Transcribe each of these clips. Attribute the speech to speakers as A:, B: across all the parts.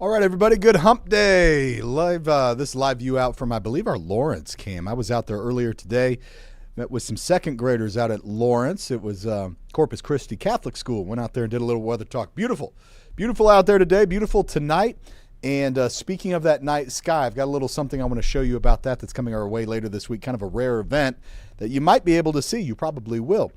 A: All right, everybody, good hump day. This live view out from, I believe, our Lawrence cam. I was out there earlier today, met with some second graders out at Lawrence. It was Corpus Christi Catholic School. Went out there and did a little weather talk. Beautiful. Beautiful out there today, beautiful tonight. And speaking of that night sky, I've got a little something I want to show you about that's coming our way later this week, kind of a rare event that you might be able to see. You probably will.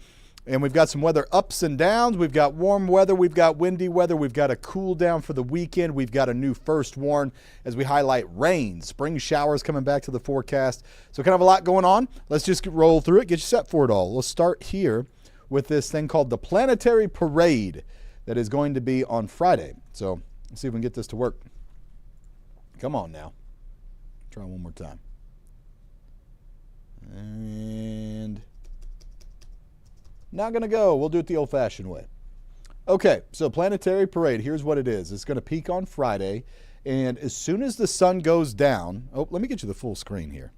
A: And we've got some weather ups and downs. We've got warm weather. We've got windy weather. We've got a cool down for the weekend. We've got a new first warn as we highlight rain. Spring showers coming back to the forecast. So kind of a lot going on. Let's just roll through it, get you set for it all. We'll start here with this thing called the Planetary Parade that is going to be on Friday. So let's see if we can get this to work. Come on now. Try one more time. And not going to go. We'll do it the old-fashioned way. Okay, so Planetary Parade, here's what it is. It's going to peak on Friday, and as soon as the sun goes down, let me get you the full screen here.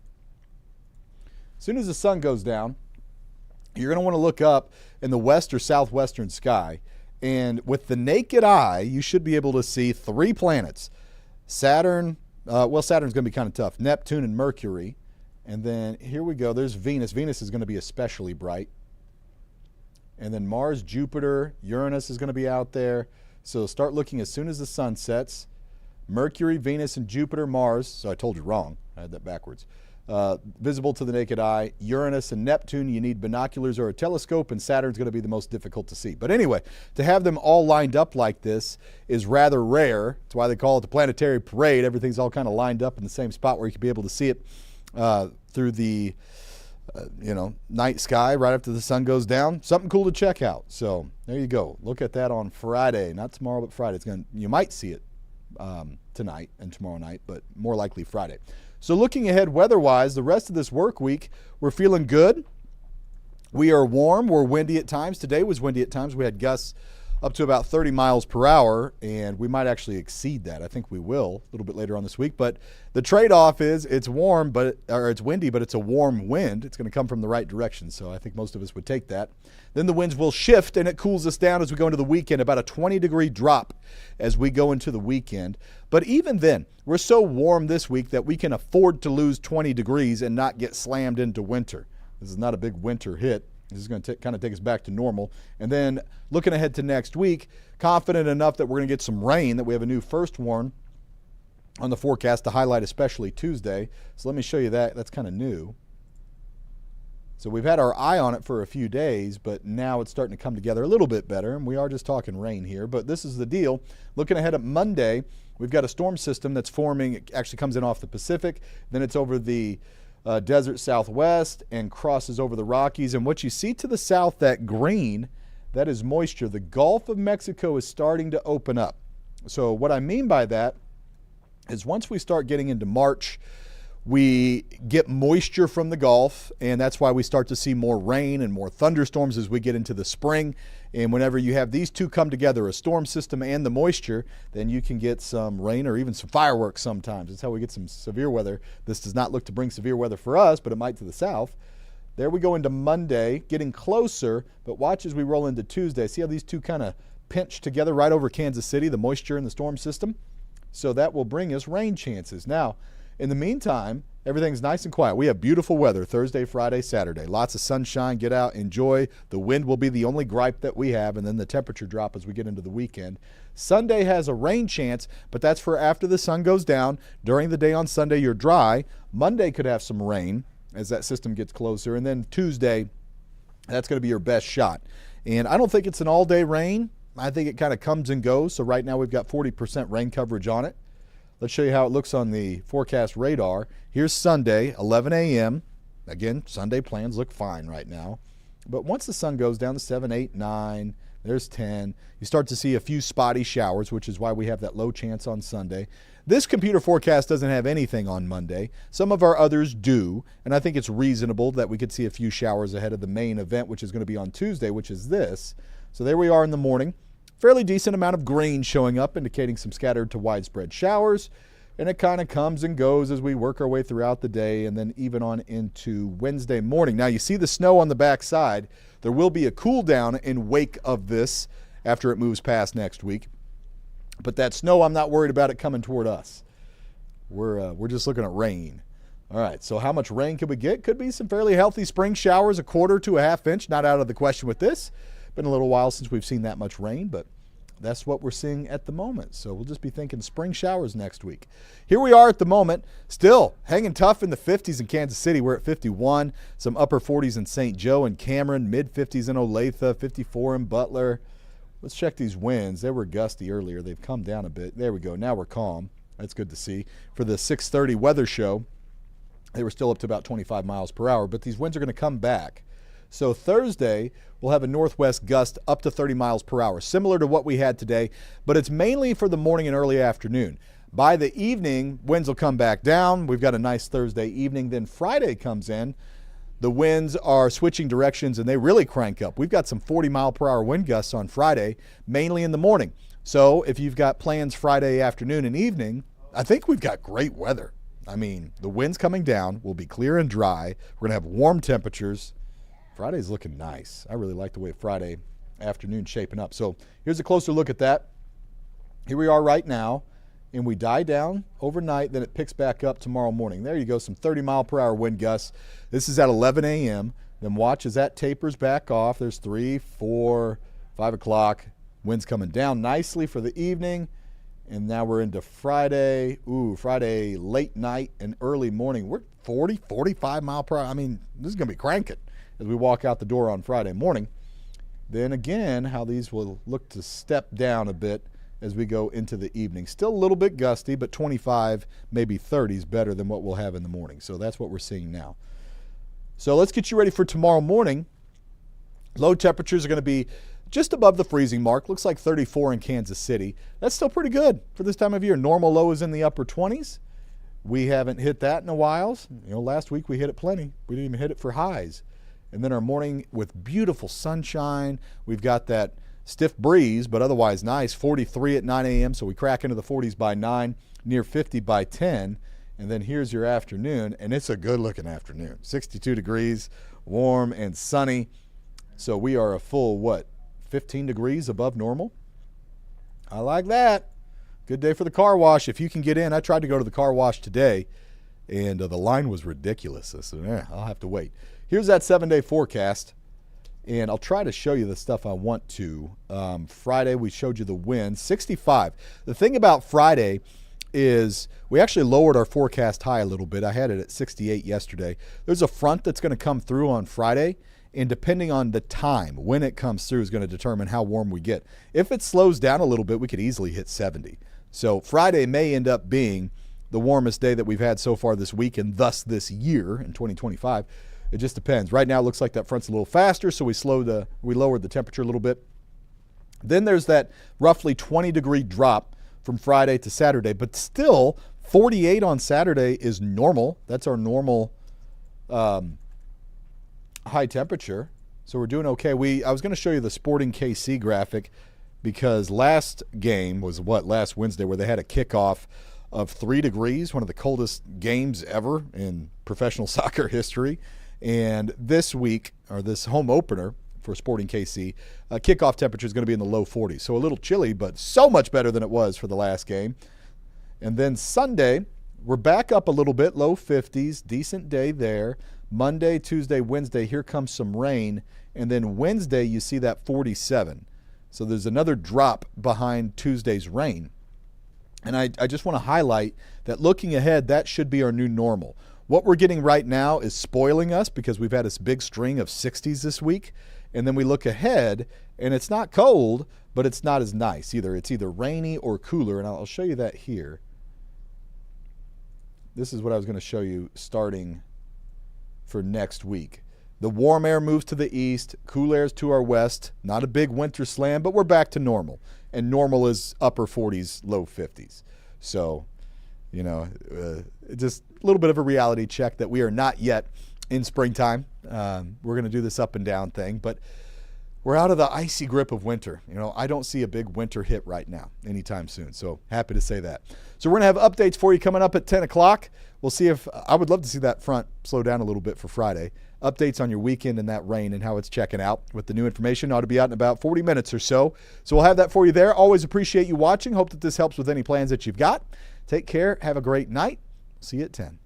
A: As soon as the sun goes down, you're going to want to look up in the west or southwestern sky, and with the naked eye, you should be able to see three planets. Saturn, Saturn's going to be kind of tough. Neptune and Mercury, and then here we go. There's Venus. Venus is going to be especially bright. And then Mars, Jupiter, Uranus is going to be out there. So start looking as soon as the sun sets. Mercury, Venus, and Jupiter, Mars. So I told you wrong. I had that backwards. Visible to the naked eye. Uranus and Neptune, you need binoculars or a telescope, and Saturn's going to be the most difficult to see. But anyway, to have them all lined up like this is rather rare. That's why they call it the Planetary Parade. Everything's all kind of lined up in the same spot where you can be able to see it through the night sky right after the sun goes down. Something cool to check out. So there you go. Look at that on Friday. Not tomorrow, but Friday. You might see it tonight and tomorrow night, but more likely Friday. So looking ahead weather-wise, the rest of this work week, we're feeling good. We are warm. We're windy at times. Today was windy at times. We had gusts up to about 30 miles per hour, and we might actually exceed that. I think we will a little bit later on this week. But the trade-off is it's warm, it's windy, but it's a warm wind. It's going to come from the right direction, so I think most of us would take that. Then the winds will shift, and it cools us down as we go into the weekend, about a 20-degree drop as we go into the weekend. But even then, we're so warm this week that we can afford to lose 20 degrees and not get slammed into winter. This is not a big winter hit. This is going to kind of take us back to normal. And then looking ahead to next week, confident enough that we're going to get some rain, that we have a new first warn on the forecast to highlight especially Tuesday. So let me show you that. That's kind of new. So we've had our eye on it for a few days, but now it's starting to come together a little bit better. And we are just talking rain here, but this is the deal. Looking ahead at Monday, we've got a storm system that's forming. It actually comes in off the Pacific. Then it's over the desert southwest and crosses over the Rockies. And what you see to the south, that green, that is moisture. The Gulf of Mexico is starting to open up. So what I mean by that is once we start getting into March, we get moisture from the Gulf, and that's why we start to see more rain and more thunderstorms as we get into the spring. And whenever you have these two come together, a storm system and the moisture, then you can get some rain or even some fireworks sometimes. That's how we get some severe weather. This does not look to bring severe weather for us, but it might to the south. There we go into Monday, getting closer, but watch as we roll into Tuesday. See how these two kind of pinch together right over Kansas City, the moisture and the storm system? So that will bring us rain chances. Now, in the meantime, everything's nice and quiet. We have beautiful weather Thursday, Friday, Saturday. Lots of sunshine. Get out, enjoy. The wind will be the only gripe that we have, and then the temperature drop as we get into the weekend. Sunday has a rain chance, but that's for after the sun goes down. During the day on Sunday, you're dry. Monday could have some rain as that system gets closer. And then Tuesday, that's going to be your best shot. And I don't think it's an all-day rain. I think it kind of comes and goes. So right now we've got 40% rain coverage on it. Let's show you how it looks on the forecast radar. Here's Sunday, 11 a.m. Again, Sunday plans look fine right now. But once the sun goes down to 7, 8, 9, there's 10, you start to see a few spotty showers, which is why we have that low chance on Sunday. This computer forecast doesn't have anything on Monday. Some of our others do, and I think it's reasonable that we could see a few showers ahead of the main event, which is going to be on Tuesday, which is this. So there we are in the morning. Fairly decent amount of green showing up, indicating some scattered to widespread showers. And it kind of comes and goes as we work our way throughout the day and then even on into Wednesday morning. Now, you see the snow on the backside. There will be a cool down in wake of this after it moves past next week. But that snow, I'm not worried about it coming toward us. We're just looking at rain. All right, so how much rain could we get? Could be some fairly healthy spring showers, 1/4 to 1/2 inch. Not out of the question with this. Been a little while since we've seen that much rain, but that's what we're seeing at the moment. So we'll just be thinking spring showers next week. Here we are at the moment, still hanging tough in the 50s in Kansas City. We're at 51, some upper 40s in St. Joe and Cameron, mid-50s in Olathe, 54 in Butler. Let's check these winds. They were gusty earlier. They've come down a bit. There we go. Now we're calm. That's good to see. For the 6:30 weather show, they were still up to about 25 miles per hour, but these winds are going to come back. So Thursday, we'll have a northwest gust up to 30 miles per hour, similar to what we had today, but it's mainly for the morning and early afternoon. By the evening, winds will come back down. We've got a nice Thursday evening. Then Friday comes in. The winds are switching directions, and they really crank up. We've got some 40-mile-per-hour wind gusts on Friday, mainly in the morning. So if you've got plans Friday afternoon and evening, I think we've got great weather. I mean, the wind's coming down. We'll be clear and dry. We're going to have warm temperatures. Friday's looking nice. I really like the way Friday afternoon's shaping up. So here's a closer look at that. Here we are right now, and we die down overnight, then it picks back up tomorrow morning. There you go, some 30-mile-per-hour wind gusts. This is at 11 a.m. Then watch as that tapers back off. There's 3, 4, 5 o'clock. Wind's coming down nicely for the evening. And now we're into Friday. Friday late night and early morning. We're 40, 45 mile per hour. I mean, this is going to be cranking as we walk out the door on Friday morning. Then again, how these will look to step down a bit as we go into the evening. Still a little bit gusty, but 25, maybe 30 is better than what we'll have in the morning. So that's what we're seeing now. So let's get you ready for tomorrow morning. Low temperatures are going to be just above the freezing mark. Looks like 34 in Kansas City. That's still pretty good for this time of year. Normal low is in the upper 20s. We haven't hit that in a while. Last week we hit it plenty. We didn't even hit it for highs. And then our morning with beautiful sunshine. We've got that stiff breeze, but otherwise nice. 43 at 9 a.m., so we crack into the 40s by 9, near 50 by 10. And then here's your afternoon, and it's a good-looking afternoon. 62 degrees, warm and sunny. So we are a full, 15 degrees above normal? I like that. Good day for the car wash. If you can get in, I tried to go to the car wash today, and the line was ridiculous. I said, I'll have to wait. Here's that 7-day forecast, and I'll try to show you the stuff I want to. Friday, we showed you the wind, 65. The thing about Friday is we actually lowered our forecast high a little bit. I had it at 68 yesterday. There's a front that's going to come through on Friday, and depending on the time, when it comes through is going to determine how warm we get. If it slows down a little bit, we could easily hit 70. So Friday may end up being the warmest day that we've had so far this week and thus this year in 2025. It just depends. Right now it looks like that front's a little faster, so we lowered the temperature a little bit. Then there's that roughly 20-degree drop from Friday to Saturday, but still 48 on Saturday is normal. That's our normal high temperature. So we're doing okay. I was going to show you the Sporting KC graphic because last game was last Wednesday, where they had a kickoff of 3 degrees, one of the coldest games ever in professional soccer history. And this week, or this home opener for Sporting KC, kickoff temperature is going to be in the low 40s. So a little chilly, but so much better than it was for the last game. And then Sunday, we're back up a little bit, low 50s, decent day there. Monday, Tuesday, Wednesday, here comes some rain. And then Wednesday, you see that 47. So there's another drop behind Tuesday's rain. And I just want to highlight that looking ahead, that should be our new normal. What we're getting right now is spoiling us because we've had this big string of 60s this week. And then we look ahead, and it's not cold, but it's not as nice either. It's either rainy or cooler, and I'll show you that here. This is what I was going to show you starting for next week. The warm air moves to the east, cool air is to our west. Not a big winter slam, but we're back to normal. And normal is upper 40s, low 50s. So, just a little bit of a reality check that we are not yet in springtime. We're going to do this up and down thing, but we're out of the icy grip of winter. I don't see a big winter hit right now anytime soon. So happy to say that. So we're going to have updates for you coming up at 10 o'clock. We'll see if I would love to see that front slow down a little bit for Friday. updates on your weekend and that rain and how it's checking out with the new information. Ought to be out in about 40 minutes or so. So we'll have that for you there. Always appreciate you watching. Hope that this helps with any plans that you've got. Take care. Have a great night. See you at 10.